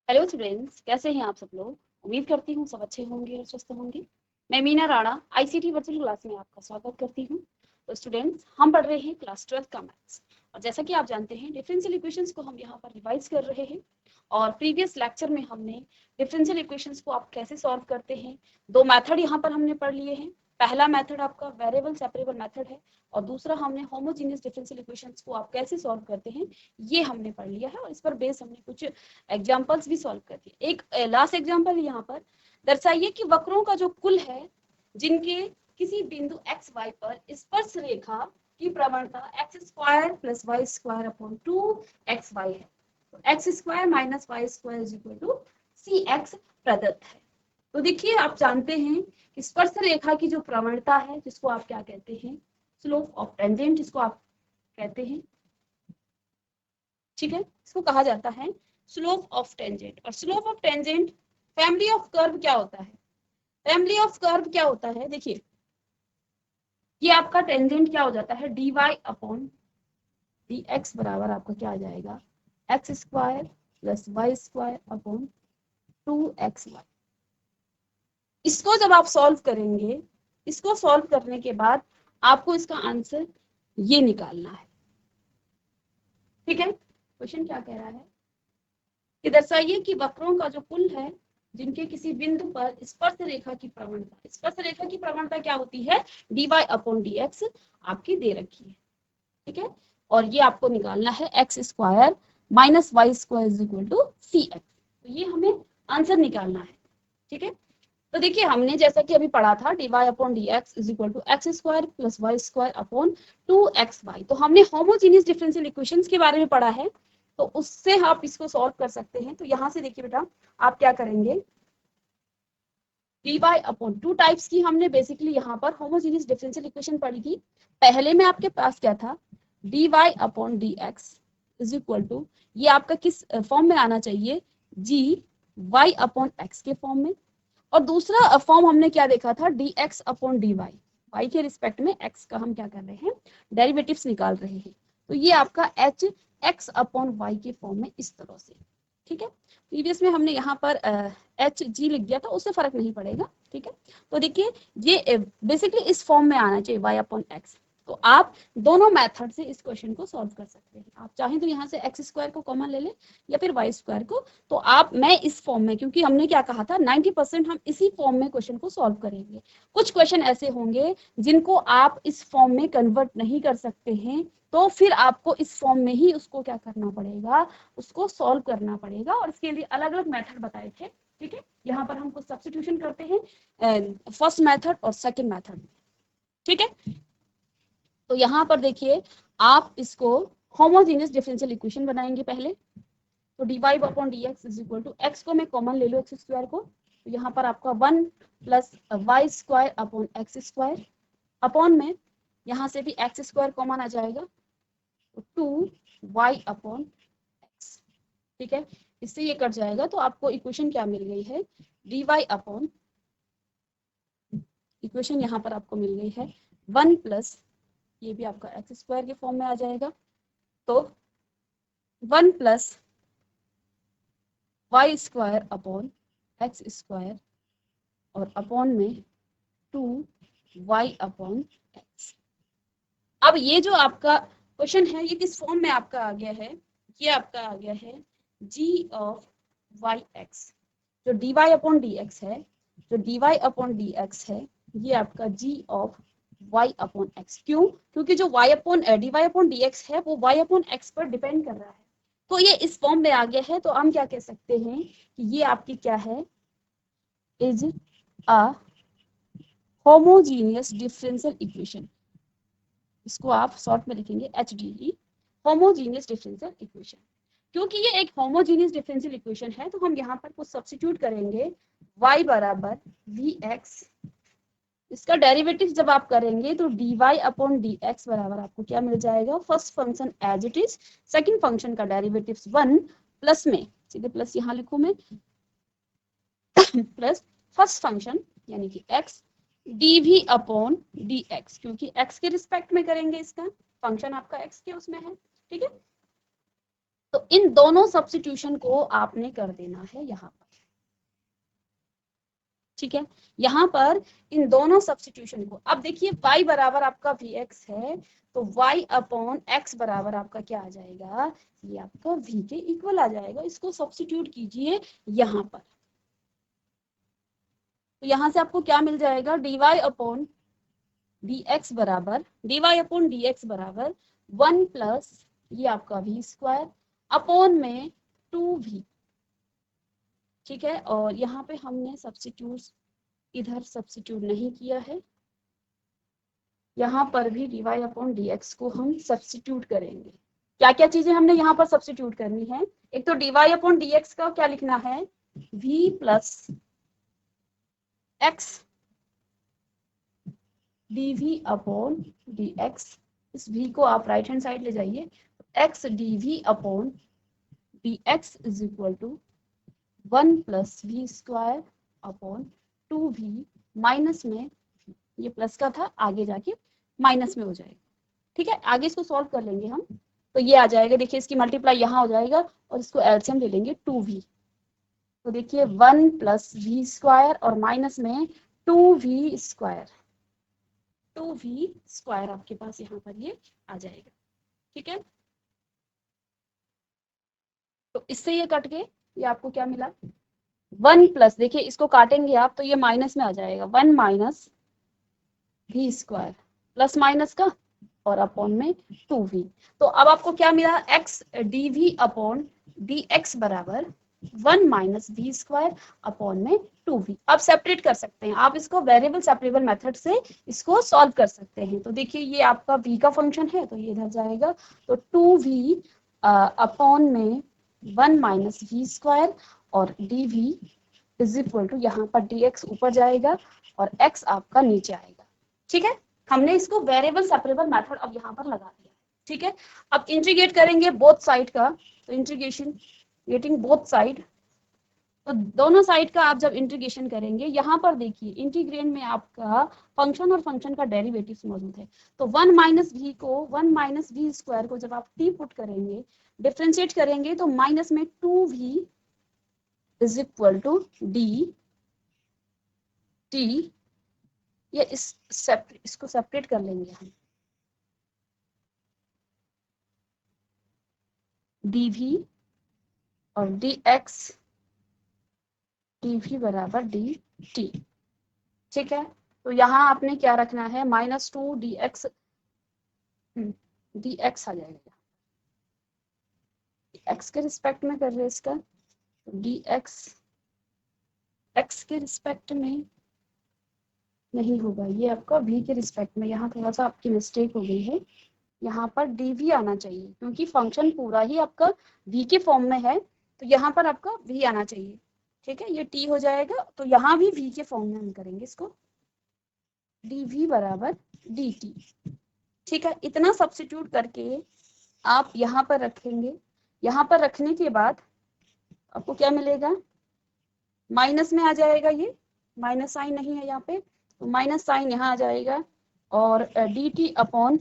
Hello students, कैसे हैं आप सब लोग। उम्मीद करती हूँ सब अच्छे होंगे और स्वस्थ होंगे। मैं Meena Rana ICT virtual class में आपका स्वागत करती हूँ। तो स्टूडेंट्स, हम पढ़ रहे हैं क्लास 12 का मैथ्स और जैसा कि आप जानते हैं डिफरेंशियल इक्वेशंस को हम यहाँ पर रिवाइज कर रहे हैं। और प्रीवियस लेक्चर में हमने डिफरेंशियल इक्वेशंस को आप कैसे सॉल्व करते हैं, दो मेथड यहाँ पर हमने पढ़ लिए हैं। पहला मेथड आपका वेरिएबल सेपरेबल मेथड है और दूसरा हमने होमोजेनियस डिफरेंशियल इक्वेशंस को आप कैसे सॉल्व करते हैं ये हमने पढ़ लिया है। और इस पर बेस हमने कुछ एग्जाम्पल्स भी सॉल्व कर दिए। एक लास्ट एग्जाम्पल यहाँ पर दर्शाइए कि वक्रों का जो कुल है जिनके किसी बिंदु एक्स वाई पर स्पर्श रेखा की प्रवणता x square plus y square upon 2xy है। तो x square minus y square is equal to c x प्रदत्त है। तो देखिए, आप जानते हैं कि स्पर्श रेखा की जो प्रवणता है जिसको आप क्या कहते हैं, स्लोप ऑफ टेंजेंट जिसको आप कहते हैं, ठीक है, इसको कहा जाता है स्लोप ऑफ टेंजेंट। और slope of tangent family of curve क्या होता है, फैमिली ऑफ कर्व क्या होता है, देखिए ये आपका टेंजेंट क्या हो जाता है, d y upon D x बराबर आपका क्या आ जाएगा, x square plus y square upon 2xy। इसको जब आप सॉल्व करेंगे, इसको सॉल्व करने के बाद आपको इसका आंसर ये निकालना है। ठीक है, क्वेश्चन क्या कह रहा है कि दर्शाइए कि वक्रों का जो कुल है जिनके किसी बिंदु पर स्पर्श रेखा की प्रवणता, स्पर्श रेखा की प्रवणता क्या होती है, d y upon D x आपकी दे रखी है। ठीक है, और ये आपको निकालना है x square minus y square is equal to c x. तो ये हमें आंसर निकालना है। ठीक है, तो देखिए हमने जैसा कि अभी पढ़ा था d y upon D x is equal to x square plus y square upon 2xy। तो हमने होमोजीनियस डिफरेंशियल इक्वेशंस के बारे में पढ़ा है, तो उससे आप इसको सॉल्व कर सकते हैं। तो यहाँ से देखिए बेटा, आप क्या करेंगे, d y upon two types की हमने बेसिकली यहाँ पर होमोजीनियस डिफरेंशियल इक्वेशन पढ़ी थी। पहले में आपके पास क्या था, d y upon D x is equal to, ये आपका किस फॉर्म में आना चाहिए, जी वाई अपॉन एक्स के फॉर्म में। और दूसरा फॉर्म हमने क्या देखा था, d x upon d y, y के रिस्पेक्ट में एक्स का हम क्या कर रहे हैं, डेरिवेटिव्स निकाल रहे हैं। तो ये आपका एच एक्स अपॉन वाई के फॉर्म में इस तरह से। ठीक है, प्रीवियस में हमने यहाँ पर एच जी लिख दिया था, उससे फर्क नहीं पड़ेगा। ठीक है, तो देखिए ये बेसिकली इस फॉर्म में आना चाहिए वाई अपॉन एक्स। तो आप दोनों मेथड से इस क्वेश्चन को सॉल्व कर सकते हैं। आप चाहें तो यहाँ से एक्स स्क्वायर को कॉमन ले लें या फिर वाई स्क्वायर को। तो आप, मैं इस फॉर्म में, क्योंकि हमने क्या कहा था 90% हम इसी फॉर्म में क्वेश्चन को सॉल्व करेंगे। कुछ क्वेश्चन ऐसे होंगे जिनको आप इस फॉर्म में कन्वर्ट नहीं कर सकते हैं, तो फिर आपको इस फॉर्म में ही उसको क्या करना पड़ेगा, उसको सॉल्व करना पड़ेगा। और इसके लिए अलग अलग मेथड बताए थे। ठीक है, यहाँ पर हम कुछ सब्स्टिट्यूशन करते हैं फर्स्ट मेथड और सेकंड मेथड। ठीक है, तो यहाँ पर देखिए आप इसको होमोजेनियस डिफरेंशियल इक्वेशन बनाएंगे पहले। तो d y upon D x is equal to, x को मैं कॉमन ले लो एक्स स्क्वायर को, तो यहाँ पर आपका 1 plus y square upon x square upon में यहाँ से भी एक्स स्क्वायर कॉमन आ जाएगा, तो 2y अपॉन एक्स। ठीक है, इससे ये कट जाएगा तो आपको इक्वेशन क्या मिल गई है, डी वाई अपॉन, इक्वेशन यहाँ पर आपको मिल गई है 1 प्लस, ये भी आपका एक्स स्क्वायर के फॉर्म में आ जाएगा, तो 1 plus y square upon x square और अपॉन में 2y अपॉन एक्स। अब ये जो आपका क्वेश्चन है ये किस फॉर्म में आपका आ गया है, ये आपका आ गया है g ऑफ वाई एक्स। जो d y upon D x है, जो d y upon D x है, ये आपका g of y upon x. क्यों, क्योंकि जो y upon d y upon D x है वो y अपॉन एक्स पर डिपेंड कर रहा है। तो ये इस फॉर्म में आ गया है, तो हम क्या कह सकते हैं कि ये आपकी क्या है, is a homogeneous differential equation. इसको आप शॉर्ट में लिखेंगे HDE, होमोजीनियस डिफरेंशियल इक्वेशन। क्योंकि ये एक होमोजीनियस डिफरेंशियल इक्वेशन है तो हम यहाँ पर कुछ सब्स्टिट्यूट करेंगे, y बराबर vx, इसका डेरिवेटिव जब आप करेंगे तो dy अपॉन dx बराबर आपको क्या मिल जाएगा, first function as it is, second function का डेरिवेटिव 1 प्लस में, सीधे प्लस यहाँ लिखूं मैं, प्लस फर्स्ट फंक्शन यानी कि x dv अपॉन dx, क्योंकि x के रिस्पेक्ट में करेंगे, इसका फंक्शन आपका x के उसमें है। ठीक है, तो इन दोनों सब्स्टिट्यूशन को आपने कर देना है यहाँ पर, ठीक है। यहाँ पर इन दोनों सब्स्टिट्यूशन को, अब देखिए y बराबर आपका vx है, तो y अपॉन x बराबर आपका क्या आ जाएगा, ये आपका v के इक्वल आ जाएगा। इसको सब्स्टिट्यूट कीजिए यहाँ पर, तो यहाँ से आपको क्या मिल जाएगा, dy अपॉन dx बराबर वन प्लस ये आपका v स्क्वायर अपॉन में 2v, ठीक है। और यहाँ पे हमने सब्स्टिट्यूट इधर सब्स्टिट्यूट नहीं किया है, यहाँ पर भी dy अपॉन dx को हम सब्स्टिट्यूट करेंगे। क्या क्या चीजें हमने यहाँ पर सब्स्टिट्यूट करनी है, एक तो dy अपॉन dx का क्या लिखना है, v plus x dv upon dx, इस v को आप राइट हैंड साइड ले जाइए, x dv upon dx is equal to 1 plus v square upon 2v, minus में ये प्लस का था, आगे जाके माइनस में हो जाएगा, ठीक है। आगे इसको सॉल्व कर लेंगे हम, तो ये आ जाएगा, देखिए इसकी मल्टीप्लाई यहाँ हो जाएगा और इसको एलसीएम ले लेंगे 2v, तो देखिए 1 प्लस v स्क्वायर और माइनस में 2v स्क्वायर, 2v स्क्वायर आपके पास यहाँ पर ये आ जाएगा, ठीक है। तो इससे ये कट के ये आपको क्या मिला, 1 प्लस, देखिए इसको काटेंगे आप तो ये माइनस में आ जाएगा, 1 minus v square plus minus का और अपॉन में 2v, तो अब आपको क्या मिला, x dv अपॉन dx बराबर 1 माइनस v स्क्वायर अपॉन में 2v। अब सेपरेट कर सकते हैं आप इसको, वेरिएबल सेपरेबल मेथड से इसको सॉल्व कर सकते हैं। तो देखिए ये आपका v का फंक्शन है तो ये इधर जाएगा, तो 2v अपॉन में 1 माइनस v स्क्वायर और dv इज इक्वल टू, यहाँ पर dx ऊपर जाएगा और x आपका नीचे आएगा, ठीक है। हमने इसको वेरिएबल सेपरेबल मेथड अब यहाँ पर लगा दिया, ठीक है। अब इंटीग्रेट करेंगे बोथ साइड का, तो इंटीग्रेशन गेटिंग बोथ साइड, तो दोनों साइड का आप जब इंटीग्रेशन करेंगे, यहाँ पर देखिए इंटीग्रेंड में आपका फंक्शन और फंक्शन का डेरिवेटिव मौजूद है, तो 1 माइनस v को 1 माइनस v स्क्वायर को जब आप t पुट करेंगे, डिफ्रेंशिएट करेंगे, तो माइनस में 2v is equal to d t, ये इसको सेपरेट कर लेंगे हम, dv और dx dv बराबर dt, ठीक है। तो यहाँ आपने क्या रखना है, माइनस 2 dx dx आ जाएगा, x के रिस्पेक्ट में कर रहे हैं इसका, dx x के रिस्पेक्ट में नहीं होगा, ये आपका v के रिस्पेक्ट में, यहाँ थोड़ा सा आपकी मिस्टेक हो गई है, यहाँ पर dv आना चाहिए, क्योंकि फंक्शन पूरा ही आपका v के फॉर्म में है, तो यहाँ पर आपका v आना चाहिए, ठीक है। ये t हो जाएगा, तो यहाँ भी v के फॉर्म में हम करेंगे इसको, dv बराबर dt, ठीक है। इतना सब्स्टिट्यूट करके आप यहाँ पर रखेंगे, यहाँ पर रखने के बाद आपको क्या मिलेगा, माइनस में आ जाएगा, ये माइनस साइन नहीं है यहाँ पे, तो माइनस साइन यहाँ आ जाएगा, और dt अपॉन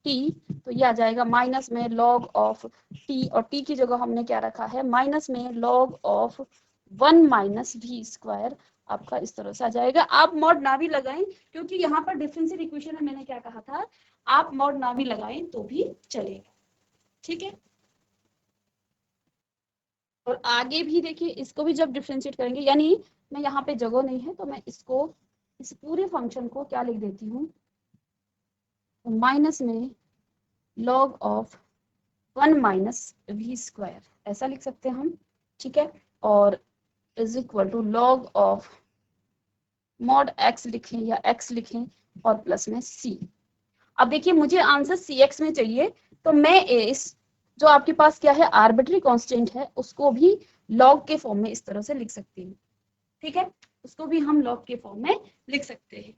t, तो ये आ जाएगा माइनस में log ऑफ t, और t की जगह हमने क्या रखा है, माइनस में log of 1 minus v square, आपका इस तरह से आ जाएगा। आप मॉड ना भी लगाएं, क्योंकि यहाँ पर डिफरेंशियल इक्वेशन में मैंने क्या कहा था, आप मॉड ना भी लगाएं तो भी चलेगा, ठीक है। और आगे भी देखिए, इसको भी जब डिफरेंशिएट करेंगे, यानी मैं यहाँ पे जगह नहीं है तो मैं इसको, इस पूरे फंक्शन को क्या लिख देती हूँ, माइनस में log of 1 minus v square, ऐसा लिख सकते हैं हम, ठीक है। और is equal to log of mod x लिखें या x लिखें और प्लस में c। अब देखिए मुझे आंसर cx में चाहिए, तो मैं इस जो आपके पास क्या है आर्बिट्री कांस्टेंट है, उसको भी log के फॉर्म में इस तरह से लिख सकती हूँ, ठीक है। उसको भी हम log के फॉर्म में लिख सकते हैं,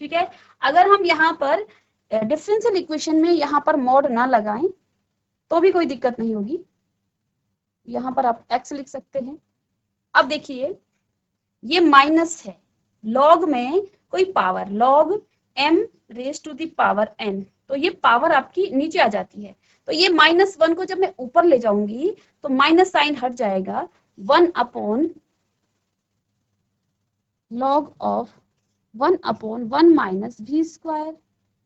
ठीक है। अगर हम यहाँ पर डिफरेंशियल इक्वेशन में यहाँ पर मॉड ना लगाएं तो भी कोई दिक्कत नहीं होगी, यहाँ पर आप x लिख सकते हैं। अब देखिए ये माइनस है, log में कोई power, log m raise to the power n, तो ये पावर आपकी नीचे आ जाती है, तो ये -1 को जब मैं ऊपर ले जाऊंगी तो माइनस साइन हट जाएगा, 1/log(1 माइनस v स्क्वायर)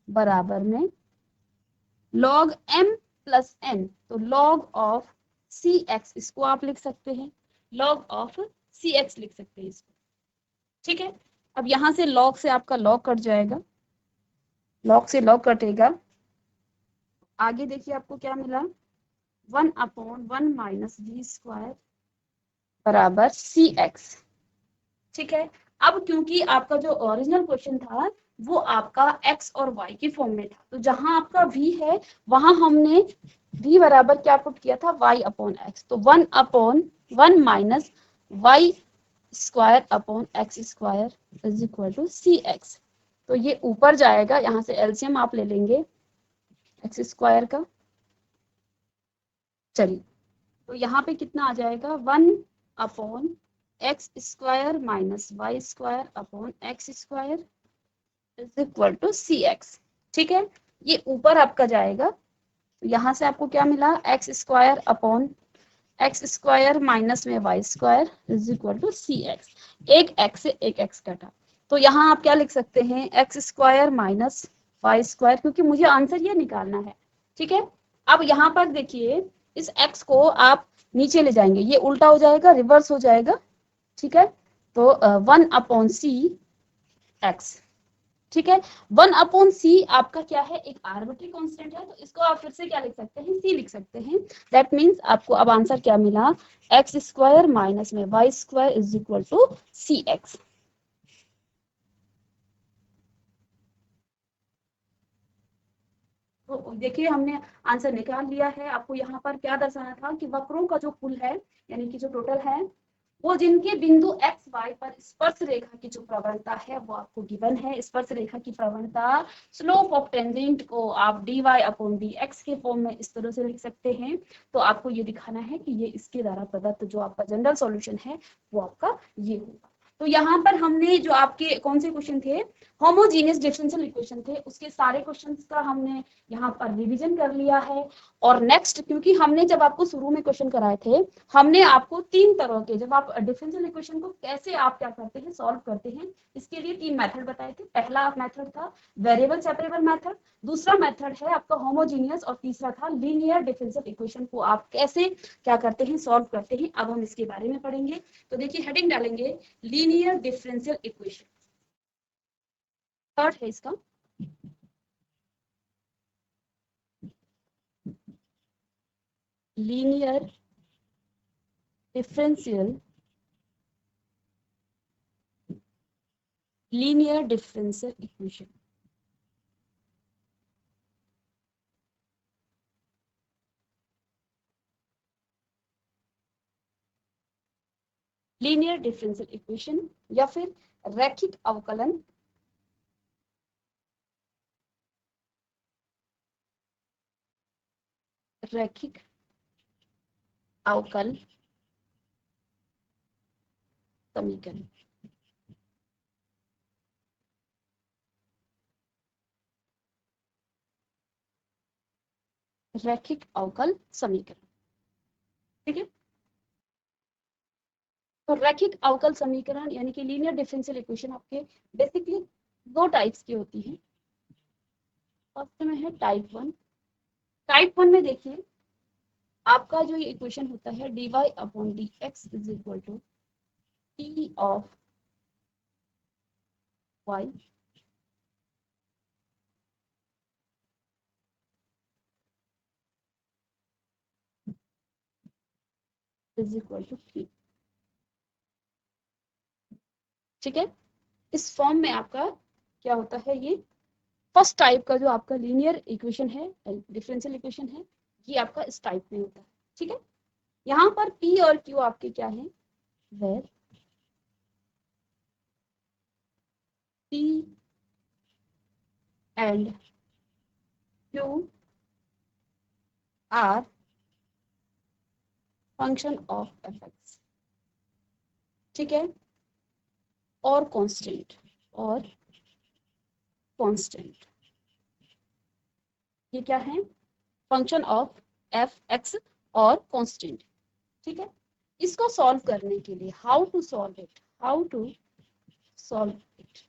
बराबर में log m प्लस n, तो log ऑफ cx इसको आप लिख सकते हैं, log ऑफ cx लिख सकते हैं इसको, ठीक है। अब यहां से log से आपका log कट जाएगा, log से log कटेगा, आगे देखिए आपको क्या मिला, 1/1 माइनस v स्क्वायर बराबर cx, ठीक है। अब क्योंकि आपका जो ओरिजिनल क्वेश्चन था वो आपका x और y की फॉर्म में था, तो जहां आपका v है वहां हमने v बराबर क्या पुट किया था, y अपॉन x, तो 1/1 minus y square upon x square is equal to cx। तो ये ऊपर जाएगा, यहाँ से एलसीएम आप ले लेंगे x स्क्वायर का, चलिए तो यहाँ पे कितना आ जाएगा, 1/x square minus y square upon x square is equal to cx, ठीक है। ये ऊपर आपका जाएगा, तो यहाँ से आपको क्या मिला, x square upon x square minus में Y square is equal to cx, एक x से एक x कटा, तो यहाँ आप क्या लिख सकते हैं, x square minus y square, क्योंकि मुझे आंसर ये निकालना है, ठीक है। अब यहाँ पर देखिए इस x को आप नीचे ले जाएंगे, ये उल्टा हो जाएगा, रिवर्स हो जाएगा, ठीक है। तो 1/cx, ठीक है। 1/c आपका क्या है, एक आर्बिट्री कांस्टेंट है, तो इसको आप फिर से क्या लिख सकते हैं, c लिख सकते हैं। दैट मीन्स आपको अब आंसर क्या मिला, एक्स स्क्वायर माइनस में Y square is equal to cx। तो देखिए हमने आंसर निकाल लिया है। आपको यहाँ पर क्या दर्शाना था कि वक्रों का जो कुल है, यानी कि जो टोटल है, वो जिनके बिंदु एक्स वाई पर स्पर्श रेखा की जो प्रवणता है वो आपको गिवन है। स्पर्श रेखा की प्रवणता, स्लोप ऑफ टेंजेंट को आप dy अपॉन dx के फॉर्म में इस तरह से लिख सकते हैं। तो आपको ये दिखाना है कि ये इसके द्वारा प्रदत्त जो आपका जनरल सॉल्यूशन है वो आपका ये होगा। तो यहाँ पर हमने जो आपके कौन से क्वेश्चन थे, होमोजीनियस डिफरेंशियल इक्वेशन थे, उसके सारे क्वेश्चंस का हमने यहाँ पर रिवीजन कर लिया है। और नेक्स्ट, क्योंकि हमने जब आपको शुरू में क्वेश्चन कराए थे, हमने आपको 3 तरह के, जब आप डिफरेंशियल इक्वेशन को कैसे आप क्या करते हैं, सॉल्व करते हैं, इसके लिए 3 मेथड बताए थे। पहला मेथड था वेरिएबल सेपरेबल मेथड, दूसरा मेथड है आपका होमोजीनियस, और तीसरा था लीनियर डिफरेंशियल इक्वेशन को आप कैसे क्या करते हैं, सॉल्व करते हैं। अब हम इसके बारे में पढ़ेंगे। तो देखिए हेडिंग डालेंगे लीनियर डिफरेंशियल इक्वेशन, थर्ड है इसका। Linear differential equation, linear differential equation या फिर रैखिक अवकलन, रैखिक अवकल समीकरण, रैखिक अवकल समीकरण, ठीक है। तो रैखिक अवकल समीकरण यानी कि लीनियर डिफरेंशियल इक्वेशन आपके बेसिकली 2 टाइप्स की होती है। फर्स्ट में है टाइप 1। टाइप 1 में देखिए आपका जो ये इक्वेशन होता है dy upon dx is equal to t of y is equal to 3, ठीक है। इस फॉर्म में आपका क्या होता है, ये फर्स्ट टाइप का जो आपका लीनियर इक्वेशन है, डिफरेंशियल इक्वेशन है, ये आपका इस टाइप में होता है, ठीक है। यहाँ पर p और q आपके क्या है, where p and q are function of fx, ठीक है, और कांस्टेंट, ये क्या है, फंक्शन ऑफ एफ एक्स और कांस्टेंट। ठीक है, इसको सॉल्व करने के लिए how to solve it, how to solve it,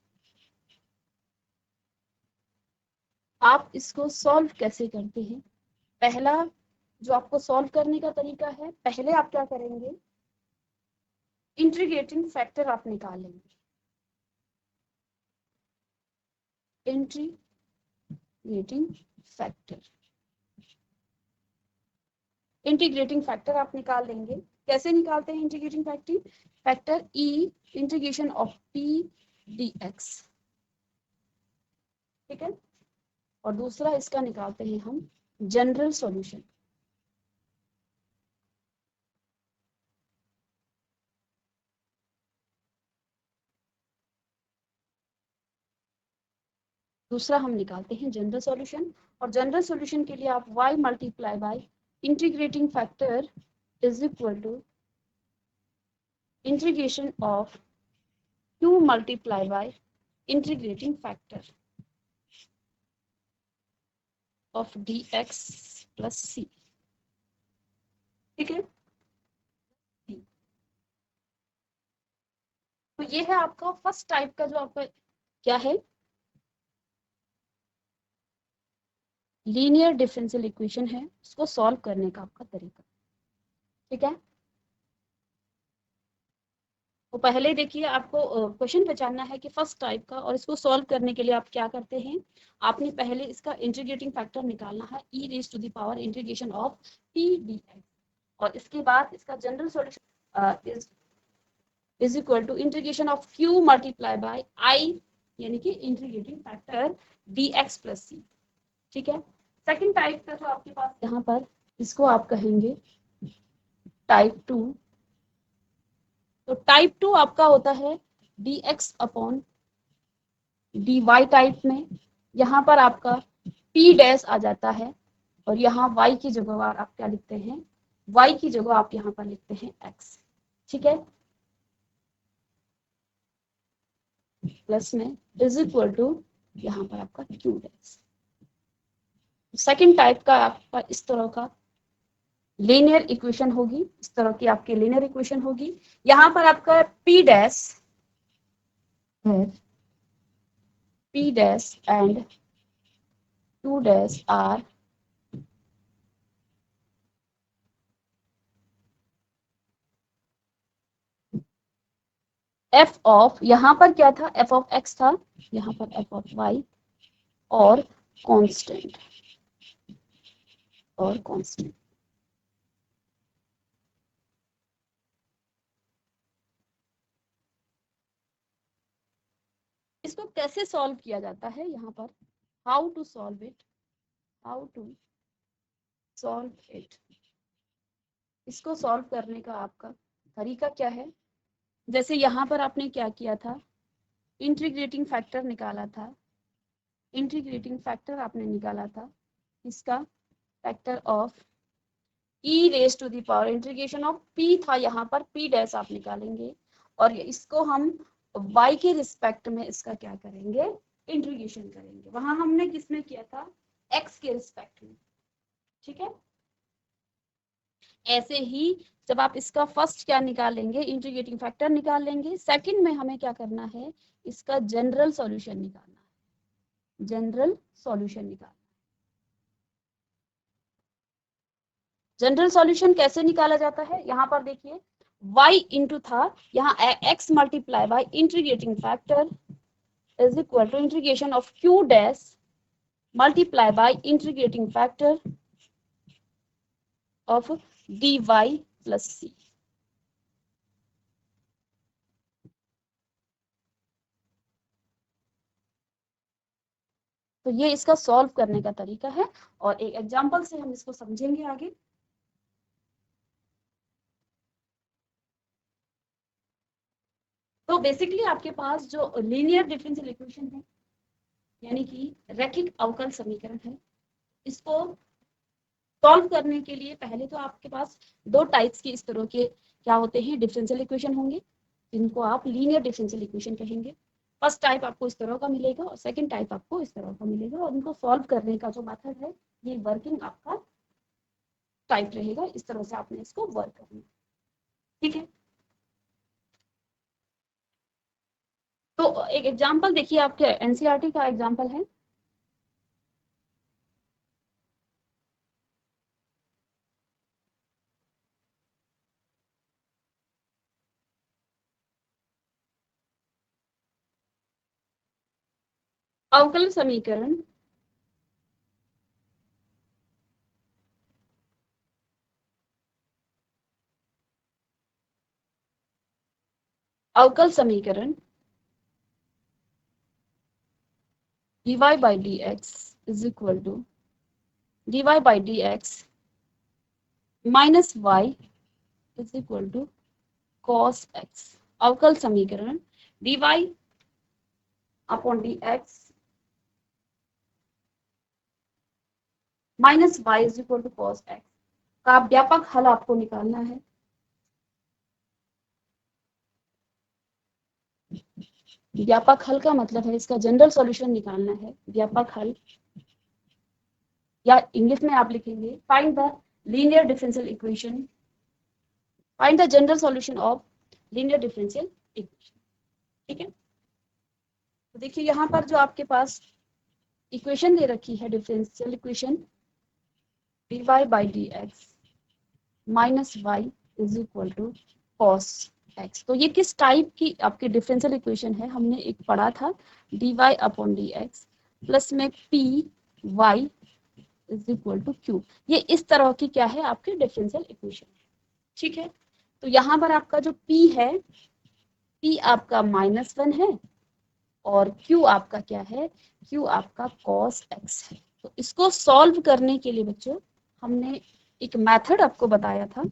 आप इसको सॉल्व कैसे करते हैं। पहला जो आपको सॉल्व करने का तरीका है, पहले आप क्या करेंगे, इंटीग्रेटिंग फैक्टर आप निकालेंगे, इंटीग्रेटिंग फैक्टर, इंटीग्रेटिंग फैक्टर आप निकाल लेंगे। कैसे निकालते हैं integrating factor, E integration of P D x. ठीक है, और दूसरा इसका निकालते हैं हम जनरल सॉल्यूशन। दूसरा हम निकालते हैं जनरल सॉल्यूशन, और जनरल सॉल्यूशन के लिए आप y multiply by integrating factor is equal to integration of q multiply by integrating factor of dx plus c। ठीक है, तो ये है आपका फर्स्ट टाइप का जो आपका क्या है, लीनियर डिफरेंशियल इक्वेशन है, उसको सॉल्व करने का आपका तरीका। ठीक है, तो पहले देखिए आपको क्वेश्चन पहचानना है कि फर्स्ट टाइप का, और इसको सॉल्व करने के लिए आप क्या करते हैं, आपने पहले इसका इंटीग्रेटिंग फैक्टर निकालना है e raise to the power integration of p dx, और इसके बाद इसका general solution is equal to integration of q multiply by i, यानी कि integrating factor dx plus c। ठीक है, सेकंड टाइप का जो आपके पास यहाँ पर, इसको आप कहेंगे टाइप 2। तो टाइप 2 आपका होता है dx अपॉन dy टाइप में, यहाँ पर आपका p डैश आ जाता है, और यहाँ y की जगह आप क्या लिखते हैं, y की जगह आप यहाँ पर लिखते हैं x। ठीक है, प्लस में इज इक्वल टू यहाँ पर आपका q डैश। सेकेंड टाइप का आपका इस तरह का लीनियर इक्वेशन होगी, इस तरह की आपकी लीनियर इक्वेशन होगी, यहाँ पर आपका p डैश है, p dash and q dash are f of, यहाँ पर क्या था, f ऑफ x था, यहाँ पर f ऑफ y और कांस्टेंट, और कांस्टेंट। इसको कैसे सॉल्व किया जाता है, यहाँ पर how to solve it, how to solve it, इसको सॉल्व करने का आपका तरीका क्या है। जैसे यहाँ पर आपने क्या किया था, इंटीग्रेटिंग फैक्टर निकाला था, इंटीग्रेटिंग फैक्टर आपने निकाला था, इसका factor of e raise to the power integration of p था, यहाँ पर पी डैश आप निकालेंगे, और इसको हम y के रिस्पेक्ट में इसका क्या करेंगे, इंटीग्रेशन करेंगे। वहां हमने किसमें किया था, x के रिस्पेक्ट में। ठीक है, ऐसे ही जब आप इसका फर्स्ट क्या निकालेंगे, इंटीग्रेटिंग फैक्टर निकाल लेंगे, सेकंड में हमें क्या करना है, इसका जनरल सॉल्यूशन निकालना है, जनरल सॉल्यूशन निकालना। जनरल सॉल्यूशन कैसे निकाला जाता है, यहाँ पर देखिए y इंटू था, यहाँ x multiply by integrating factor is equal to integration of q dash multiply by integrating factor of dy plus c। तो ये इसका सॉल्व करने का तरीका है, और एक एग्जांपल से हम इसको समझेंगे आगे। तो बेसिकली आपके पास जो लीनियर डिफरेंशियल इक्वेशन है, यानी कि रैखिक अवकल समीकरण है, इसको सॉल्व करने के लिए पहले तो आपके पास दो टाइप्स के इस तरह के क्या होते हैं, डिफरेंशियल इक्वेशन होंगे, जिनको आप लीनियर डिफरेंशियल इक्वेशन कहेंगे। फर्स्ट टाइप आपको इस तरह का मिलेगा, और सेकंड टाइप आपको इस तरह का मिलेगा, और इनको सॉल्व करने का जो मेथड है, ये वर्किंग आपका टाइप रहेगा, इस तरह से आपने इसको वर्क करना, ठीक है। तो एक एग्जांपल देखिए, आपके एनसीईआरटी का एग्जांपल है, अवकल समीकरण अवकल समीकरण dy by dx is equal to dy by dx minus y is equal to cos x। अवकल समीकरण dy upon dx minus y is equal to cos x का व्यापक हल आपको निकालना है। व्यापक हल का मतलब है इसका जनरल सॉल्यूशन निकालना है। व्यापक हल, या इंग्लिश में आप लिखेंगे find the linear differential equation, find the general solution of linear differential equation, ठीक है। तो देखिए यहाँ पर जो आपके पास इक्वेशन दे रखी है differential equation dy by dx minus y is equal to cos x। तो ये किस टाइप की आपकी डिफरेंशियल इक्वेशन है, हमने एक पढ़ा था dy अपॉन dx प्लस में p y is equal to q। ये इस तरह की क्या है आपकी डिफरेंशियल इक्वेशन है, ठीक है। तो यहाँ पर आपका जो p है, p आपका -1 है और q आपका क्या है, q आपका cos x है। तो इसको सॉल्व करने के लिए बच्चों हमने एक मेथड आपको बताया था।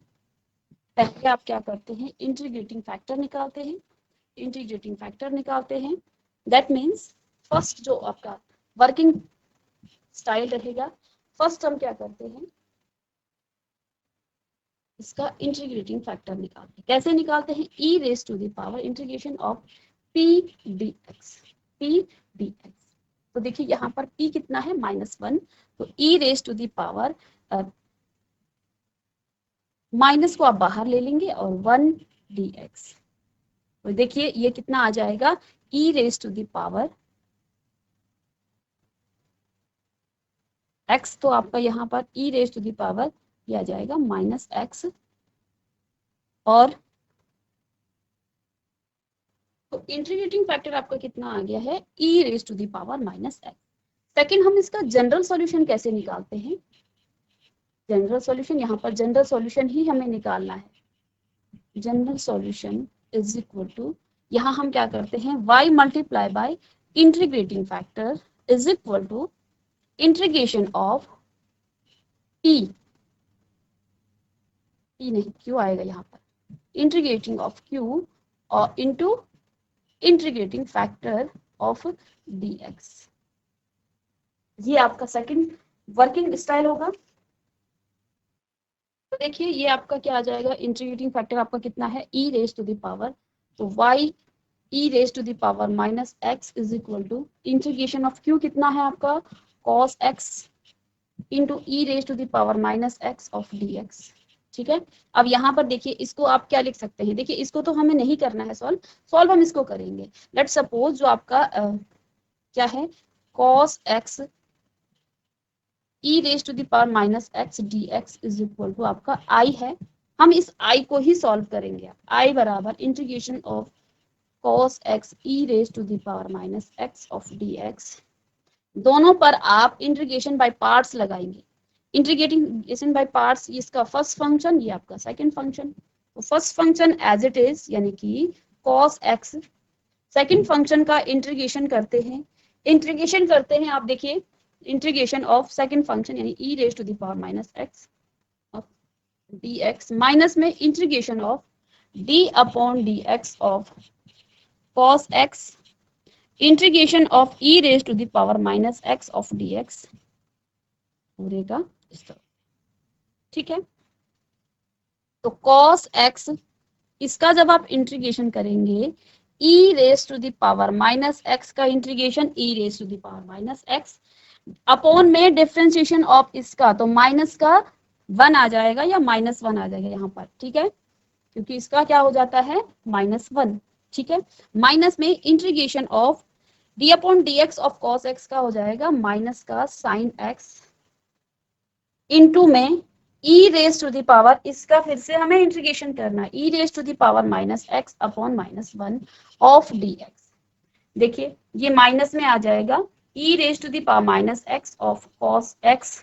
पहले आप क्या करते हैं, इंटीग्रेटिंग फैक्टर निकालते हैं। इंटीग्रेटिंग फैक्टर निकालते हैं, दैट मीन्स फर्स्ट जो आपका वर्किंग स्टाइल रहेगा, फर्स्ट हम क्या करते हैं, इसका इंटीग्रेटिंग फैक्टर निकालते हैं। कैसे निकालते हैं, e raise to the power integration of p dx, p dx। तो देखिए यहाँ पर p कितना है -1, तो e raise to the power minus को आप बाहर ले लेंगे और 1 dx। तो देखिए ये कितना आ जाएगा, e raise to the power x, तो आपका यहाँ पर e raise to the power यह आ जाएगा -x, और तो इंटीग्रेटिंग फैक्टर आपका कितना आ गया है, e raise to the power -x। Second, हम इसका जनरल सॉल्यूशन कैसे निकालते हैं, जनरल सॉल्यूशन, यहाँ पर जनरल सॉल्यूशन ही हमें निकालना है। General solution is equal to, यहाँ हम क्या करते हैं, y multiply by integrating factor is equal to integration of p, p नहीं q आएगा यहाँ पर, इंटीग्रेटिंग ऑफ q और into integrating factor of dx। ये आपका सेकंड वर्किंग स्टाइल होगा। तो देखिए ये आपका क्या आ जाएगा, इंटीग्रेटिंग फैक्टर आपका कितना है, e raise to the power, तो y e raise to the power -x is equal to integration of q कितना है आपका, cos x into e raise to the power -x of dx, ठीक है। अब यहाँ पर देखिए इसको आप क्या लिख सकते हैं, देखिए इसको तो हमें नहीं करना है सॉल्व हम इसको करेंगे। लेट सपोज जो आपका क्या है, cos x e raise to the power -x dx is equal to आपका i है। हम इस i को ही सॉल्व करेंगे, i बराबर integration of cos x e raise to the power -x of dx। दोनों पर आप इंटीग्रेशन बाय पार्ट्स लगाएंगे। इंटीग्रेशन बाय पार्ट्स, इसका फर्स्ट फंक्शन, ये आपका सेकंड फंक्शन। तो first function as it is यानी कि cos x, सेकंड फंक्शन का इंटीग्रेशन करते हैं, इंटीग्रेशन करते हैं आप देखिए इंटीग्रेशन ऑफ सेकंड फंक्शन यानी e raise to the power -x of dx minus में integration of d upon dx of cos x integration of e raise to the power -x of dx पूरे का इस तरह, ठीक है। तो cos x इसका जब आप इंटीग्रेशन करेंगे, e raise to the power -x का integration e raise to the power -x upon में डिफरेंशिएशन ऑफ इसका, तो माइनस का 1 आ जाएगा या -1 आ जाएगा यहाँ पर, ठीक है, क्योंकि इसका क्या हो जाता है -1, ठीक है। माइनस में integration of D upon D X of cos X का हो जाएगा माइनस का साइन एक्स इंटू में E raise to the power, इसका फिर से हमें इंटीग्रेशन करना है, E raise to the power minus X upon -1 of D X. देखिए ये माइनस में आ जाएगा, E raise to the power minus x of cos X,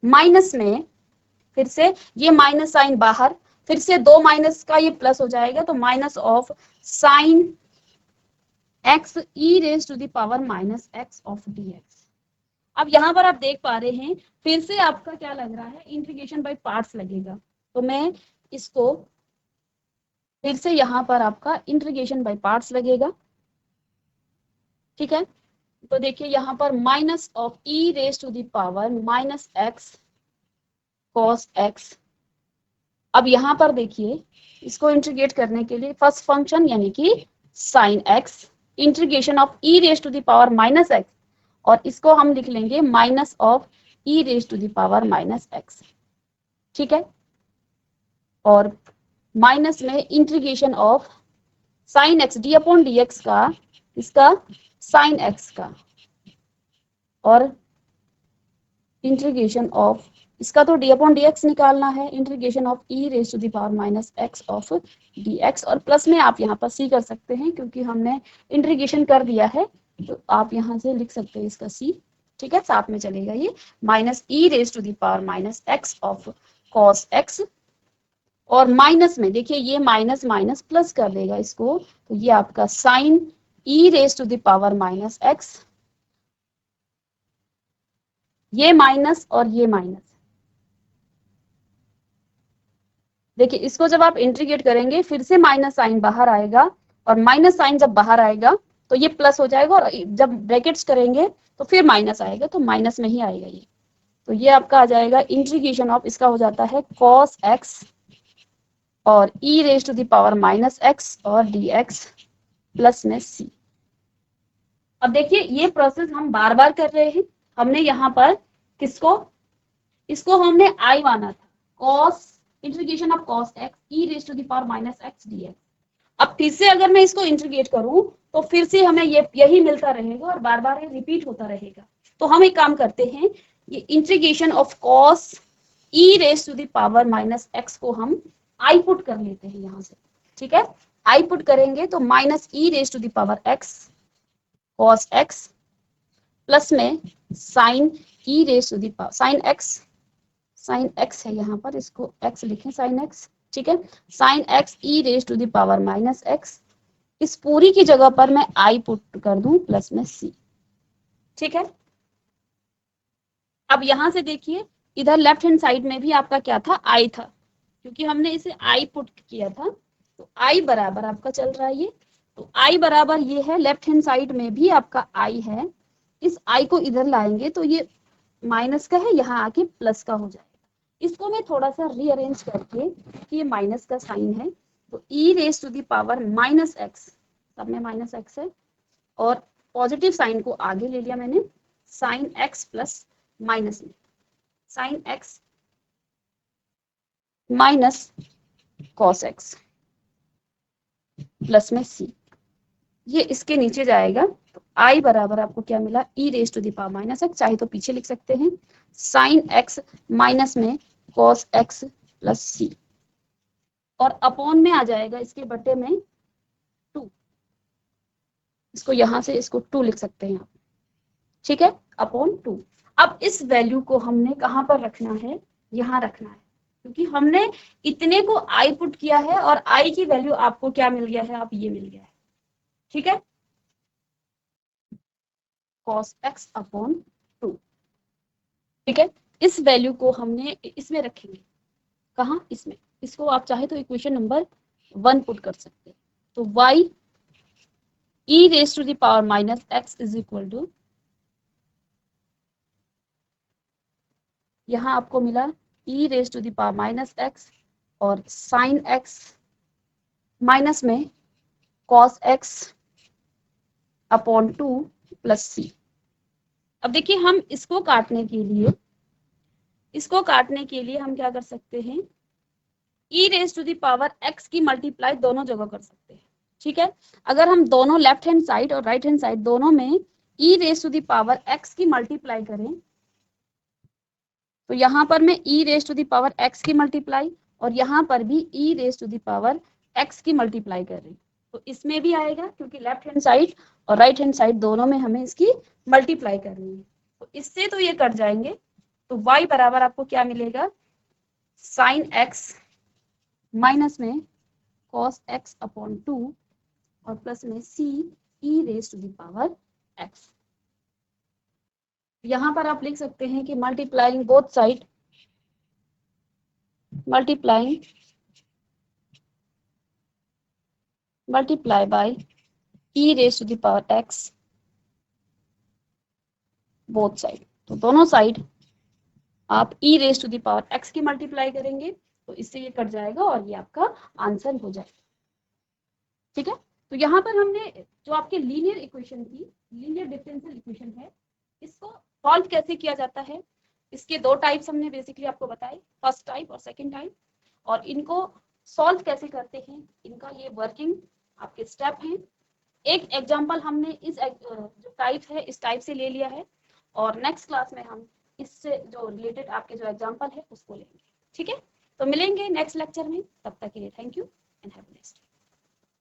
minus में फिर से ये माइनस साइन बाहर, फिर से दो माइनस का ये प्लस हो जाएगा, तो minus of sine x e raise to the power minus x of D x. अब यहाँ पर आप देख पा रहे हैं फिर से आपका क्या लग रहा है, इंटीग्रेशन बाय पार्ट्स लगेगा, तो मैं इसको फिर से यहाँ पर आपका इंटीग्रेशन बाय पार्ट्स लगेगा, ठीक है। तो देखिए यहाँ पर minus of e raise to the power minus x cos x. अब यहाँ पर देखिए इसको इंटीग्रेट करने के लिए फर्स्ट फंक्शन यानी कि sine x integration of e raise to the power minus x, और इसको हम लिख लेंगे minus of e raise to the power minus x, ठीक है। और माइनस में integration of sine x d upon D x का, इसका साइन एक्स का, और इंटीग्रेशन ऑफ इसका तो डी अपॉन डी एक्स निकालना है, integration of e raise to the power minus x of D x, और प्लस में आप यहाँ पर सी कर सकते हैं क्योंकि हमने इंटीग्रेशन कर दिया है, तो आप यहाँ से लिख सकते हैं इसका सी, ठीक है, साथ में चलेगा ये minus E raise to the power minus x of cos x, और माइनस में देखिए ये माइनस माइनस प्लस कर देगा इसको, तो ये आपका sine E raise to the power minus x, ये माइनस और ये माइनस, देखिए इसको जब आप इंटीग्रेट करेंगे फिर से माइनस साइन बाहर आएगा, और माइनस साइन जब बाहर आएगा तो ये प्लस हो जाएगा, और जब ब्रैकेट्स करेंगे तो फिर माइनस आएगा, तो माइनस में ही आएगा ये, तो ये आपका आ जाएगा इंटीग्रेशन ऑफ, इसका हो जाता है cos x और e raise to the power minus x और dx प्लस में c। अब देखिए ये प्रोसेस हम बार बार कर रहे हैं, हमने यहाँ पर किसको, इसको हमने i माना था, cos integration of cos x e raise to the power minus x dx। अब फिर से अगर मैं इसको इंटीग्रेट करूं तो फिर से हमें ये यही मिलता रहेगा और बार बार ये रिपीट होता रहेगा, तो हम एक काम करते हैं, ये integration of cos e raise to the power minus x को हम आई पुट कर लेते हैं यहाँ से, ठीक है, आई पुट करेंगे तो minus E raise to the power X cos x plus में sine E raise to the power sine X है यहाँ पर, इसको x लिखें साइन x, ठीक है, sine x e raise to the power minus x, इस पूरी की जगह पर मैं आई पुट कर दूं प्लस में c, ठीक है। अब यहां से देखिए इधर लेफ्ट हैंड साइड में भी आपका क्या था, i था, क्योंकि हमने इसे i पुट किया था, तो i बराबर आपका चल रहा है ये, तो i बराबर ये है, लेफ्ट हैंड साइड में भी आपका i है, इस i को इधर लाएंगे तो ये माइनस का है, यहाँ आके प्लस का हो जाएगा, इसको मैं थोड़ा सा रीअरेंज करके कि ये माइनस का साइन है, तो e raise to the power minus x, सब में माइनस एक्स है, और पॉजिटिव साइन को आगे ले लिया मैंने, साइन एक्स प्लस माइनस में sign x minus cos x plus में c, ये इसके नीचे जाएगा, तो i बराबर आपको क्या मिला, e raise to the power minus x, चाहे तो पीछे लिख सकते हैं, साइन एक्स माइनस में cos x प्लस c, और अपॉन में आ जाएगा इसके बटे में 2, इसको यहां से इसको 2 लिख सकते हैं आप, ठीक है, अपॉन 2। अब इस वैल्यू को हमने कहां पर रखना है, यहां रखना है, क्योंकि हमने इतने को i पुट किया है और i की वैल्यू आपको क्या मिल गया है, आप ये मिल गया है, ठीक है, cos x अपॉन 2, ठीक है, इस वैल्यू को हमने इसमें रखेंगे, कहा इसमें, इसको आप चाहे तो इक्वेशन नंबर 1 पुट कर सकते हैं, तो y e raise to the power minus x is equal to, यहाँ आपको मिला e raise to the power minus x और साइन एक्स माइनस में cos x upon 2 plus c। अब देखिए हम इसको काटने के लिए इसको काटने के लिए हम क्या कर सकते हैं, e raise to the power x की मल्टीप्लाई दोनों जगह कर सकते हैं। ठीक है, अगर हम दोनों लेफ्ट हैंड साइड और राइट हैंड साइड दोनों में e raise to the power x की मल्टीप्लाई करें, तो यहाँ पर मैं e raise to the power x की मल्टीप्लाई और यहाँ पर भी e raise to the power x की मल्टीप्लाई कर रही हूँ, तो इसमें भी आएगा क्योंकि लेफ्ट हैंड साइड और राइट हैंड साइड दोनों में हमें इसकी मल्टीप्लाई करनी है। तो इससे तो ये कट जाएंगे, तो y बराबर आपको क्या मिलेगा, साइन x माइनस में cos x अपॉन 2 और प्लस में c e raise to the power x। यहाँ पर आप लिख सकते हैं कि multiplying both side, multiply by e raised to the power x both side। तो दोनों साइड आप e raised to the power x की मल्टीप्लाई करेंगे तो इससे ये कट जाएगा और ये आपका आंसर हो जाएगा। ठीक है, तो यहाँ पर हमने जो आपके लीनियर इक्वेशन थी, लीनियर डिफरेंशियल इक्वेशन है, इसको सॉल्व कैसे किया जाता है, इसके दो टाइप्स हमने बेसिकली आपको बताए, फर्स्ट टाइप और सेकंड टाइप, और इनको सॉल्व कैसे करते हैं, इनका ये वर्किंग आपके स्टेप हैं। एक एग्जांपल हमने इस जो टाइप है इस टाइप से ले लिया है, और नेक्स्ट क्लास में हम इससे जो रिलेटेड आपके जो एग्जांपल है उसको लेंगे। ठीक है, तो मिलेंगे नेक्स्ट लेक्चर में, तब तक के लिए thank you and have a nice day.